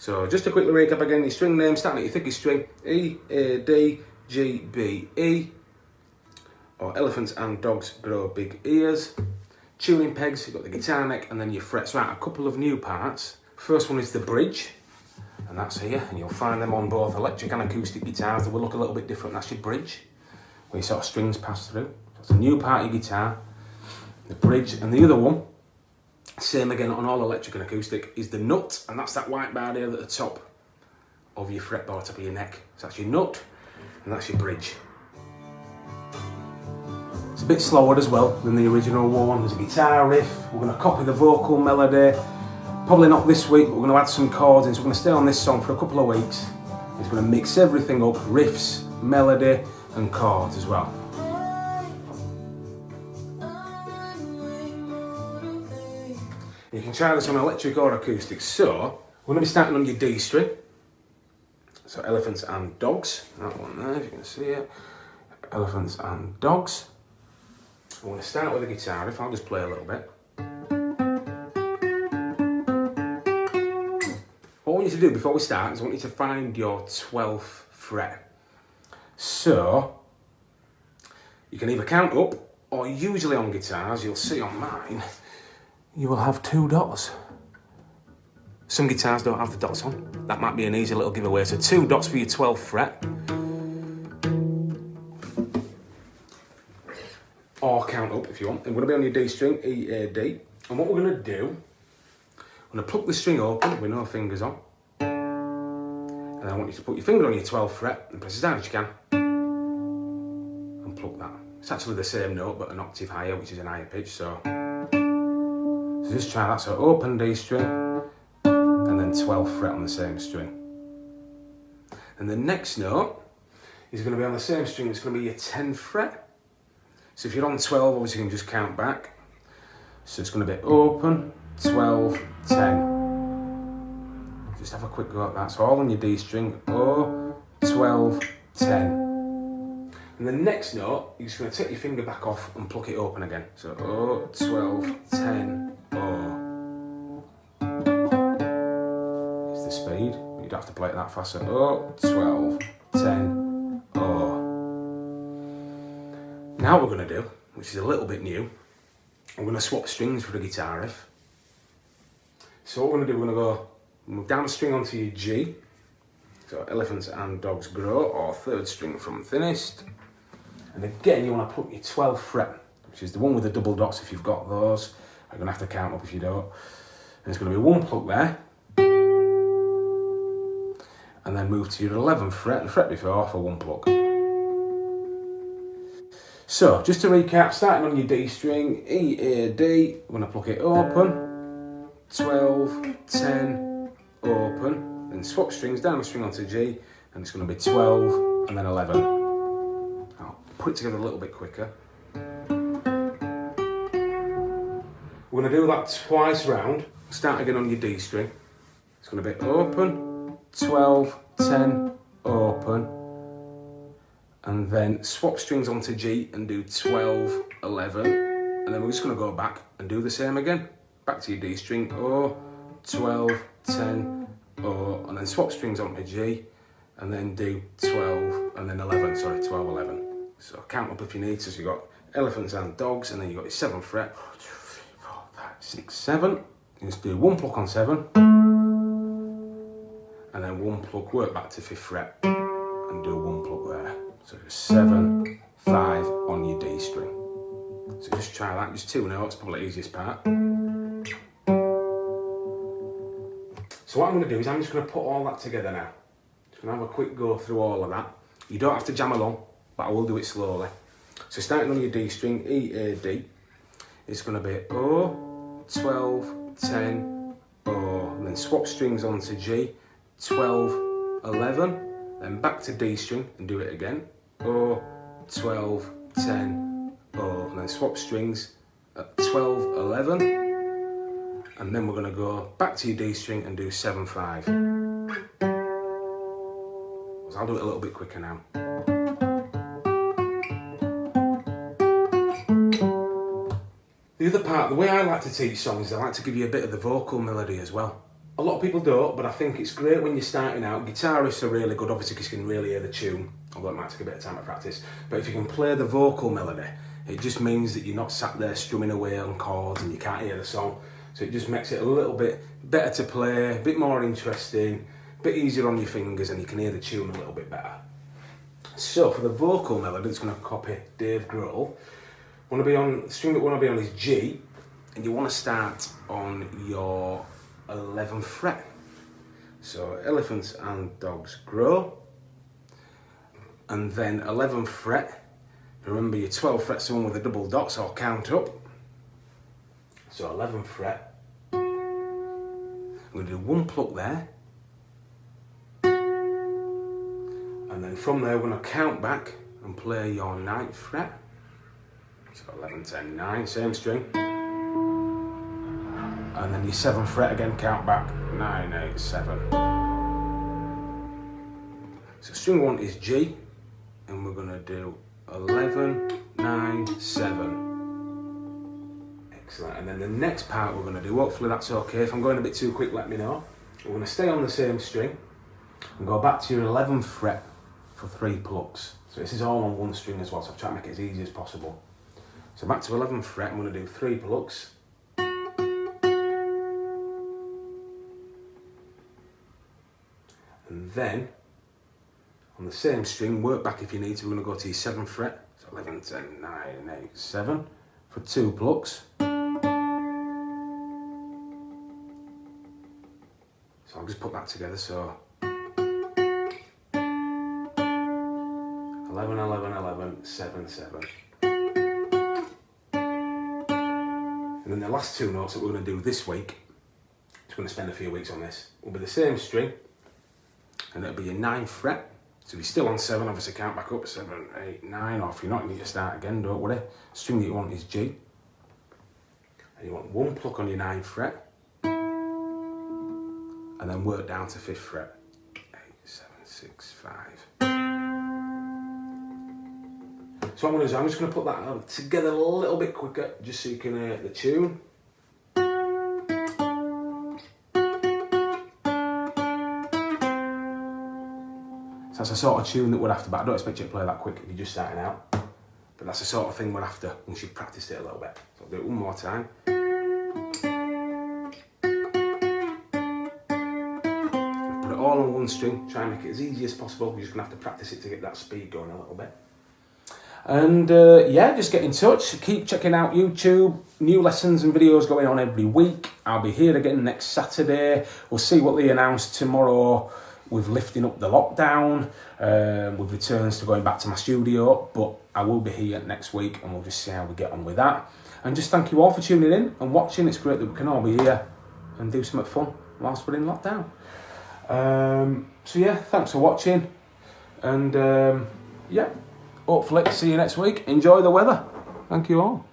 So just to quickly recap again, your string name, starting at your thickest string, E, A, D, G, B, E, or elephants and dogs grow big ears. Tuning pegs, you've got the guitar neck and then your frets. Right, a couple of new parts. First one is the bridge, and that's here, and you'll find them on both electric and acoustic guitars. They will look a little bit different. That's your bridge, where your sort of strings pass through. That's a new part of your guitar, the bridge. And the other one, same again on all electric and acoustic, is the nut, and that's that white bar there at the top of your fretboard, top of your neck. So that's your nut, and that's your bridge. It's a bit slower as well than the original one. There's a guitar riff. We're going to copy the vocal melody. Probably not this week, but we're going to add some chords in. So we're going to stay on this song for a couple of weeks. It's going to mix everything up, riffs, melody, and chords as well. You can try this on electric or acoustic. So, we're going to be starting on your D string. So, elephants and dogs. That one there, if you can see it. Elephants and dogs. I'm going to start with the guitar riff. I'll just play a little bit. What I want you to do before we start is I want you to find your 12th fret. So, you can either count up, or usually on guitars, you'll see on mine, you will have 2 dots. Some guitars don't have the dots on. That might be an easy little giveaway. So 2 dots for your 12th fret. Or count up if you want. I'm going to be on your D string, E, A, D. And what we're going to do, I'm going to pluck the string open with no fingers on. And I want you to put your finger on your 12th fret and press as hard as you can. And pluck that. It's actually the same note but an octave higher, which is an higher pitch. So just try that. So open D string and then 12th fret on the same string. And the next note is going to be on the same string. It's going to be your 10th fret. So if you're on 12, obviously you can just count back. So it's going to be open, 12, 10. Just have a quick go at that. So all on your D string, O, 12, 10. And the next note, you're just going to take your finger back off and pluck it open again. So O, 12, 10, O. It's the speed. You don't have to play it that fast. So O, 12, 10, O. Now what we're going to do, which is a little bit new, I'm going to swap strings for the guitar riff. So what we're going to do, we're going to go move down a string onto your G. So elephants and dogs grow, or 3rd string from thinnest. And again, you want to put your 12th fret, which is the one with the double dots if you've got those. You're going to have to count up if you don't. And there's going to be 1 pluck there. And then move to your 11th fret, the fret before, for 1 pluck. So, just to recap, starting on your D string, E, A, D, I'm going to pluck it open, 12, 10, open, then swap strings, down a string onto G, and it's going to be 12, and then 11. I'll put it together a little bit quicker. We're going to do that twice round. Start again on your D string. It's going to be open, 12, 10, open, and then swap strings onto G and do 12, 11, and then we're just going to go back and do the same again. Back to your D string, O, 12, 10, O, and then swap strings onto G, and then do 12, and then 11, sorry, 12, 11. So count up if you need to. So you've got elephants and dogs, and then you've got your 7th fret, 1, 2, 3, 4, 5, 6, 7. You just do 1 pluck on 7, and then 1 pluck, work back to 5th fret, and do 1 pluck there. So 7, 5 on your D string. So just try that, just 2 notes, probably the easiest part. So what I'm going to do is I'm just going to put all that together now. Just going to have a quick go through all of that. You don't have to jam along, but I will do it slowly. So starting on your D string, E, A, D, it's going to be O, 12, 10, O, and then swap strings onto G, 12, 11, then back to D string and do it again. O, 12, 10, O, and then swap strings at 12, 11, and then we're going to go back to your D string and do 7, 5. So I'll do it a little bit quicker now. The other part, the way I like to teach songs, I like to give you a bit of the vocal melody as well. A lot of people don't, but I think it's great when you're starting out. Guitarists are really good, obviously, because you can really hear the tune, although it might take a bit of time to practice. But if you can play the vocal melody, it just means that you're not sat there strumming away on chords and you can't hear the song. So it just makes it a little bit better to play, a bit more interesting, a bit easier on your fingers, and you can hear the tune a little bit better. So for the vocal melody, it's going to copy Dave Grohl. The string that we want to be on is G, and you want to start on your 11th fret. So elephants and dogs grow, and then 11th fret. Remember your 12th fret's the one with the double dots, or count up. So 11th fret. I'm going to do one pluck there, and then from there we're going to count back and play your 9th fret. So 11, 10, 9, same string. And then your 7th fret again, count back, 9, 8, 7. So string 1 is G, and we're going to do 11, 9, 7. Excellent. And then the next part we're going to do, hopefully that's okay. If I'm going a bit too quick, let me know. We're going to stay on the same string and go back to your 11th fret for 3 plucks. So this is all on one string as well, so I've tried to make it as easy as possible. So back to 11th fret, I'm going to do 3 plucks. And then, on the same string, work back if you need to, we're going to go to your 7th fret. So 11, 10, 9, 8, 7 for 2 plucks. So I'll just put that together, so 11, 11, 11, 7, 7. And then the last 2 notes that we're going to do this week, just going to spend a few weeks on this, will be the same string, and it'll be your 9th fret. So if you're still on 7, obviously count back up, 7, 8, 9, or if you're not, you need to start again, don't worry. The string that you want is G. And you want 1 pluck on your 9th fret, and then work down to 5th fret. 8, 7, 6, 5. So what I'm going to do is I'm just going to put that together a little bit quicker, just so you can hear the tune. So that's the sort of tune that we're after, but I don't expect you to play that quick if you're just starting out. But that's the sort of thing we're after once you've practiced it a little bit. So I'll do it one more time. Put it all on one string, try and make it as easy as possible. You're just going to have to practice it to get that speed going a little bit. And yeah, just get in touch. Keep checking out YouTube. New lessons and videos going on every week. I'll be here again next Saturday. We'll see what they announce tomorrow with lifting up the lockdown, with returns to going back to my studio. But I will be here next week, and we'll just see how we get on with that. And just thank you all for tuning in and watching. It's great that we can all be here and do something fun whilst we're in lockdown. So yeah, thanks for watching. And yeah. Hopefully, see you next week. Enjoy the weather. Thank you all.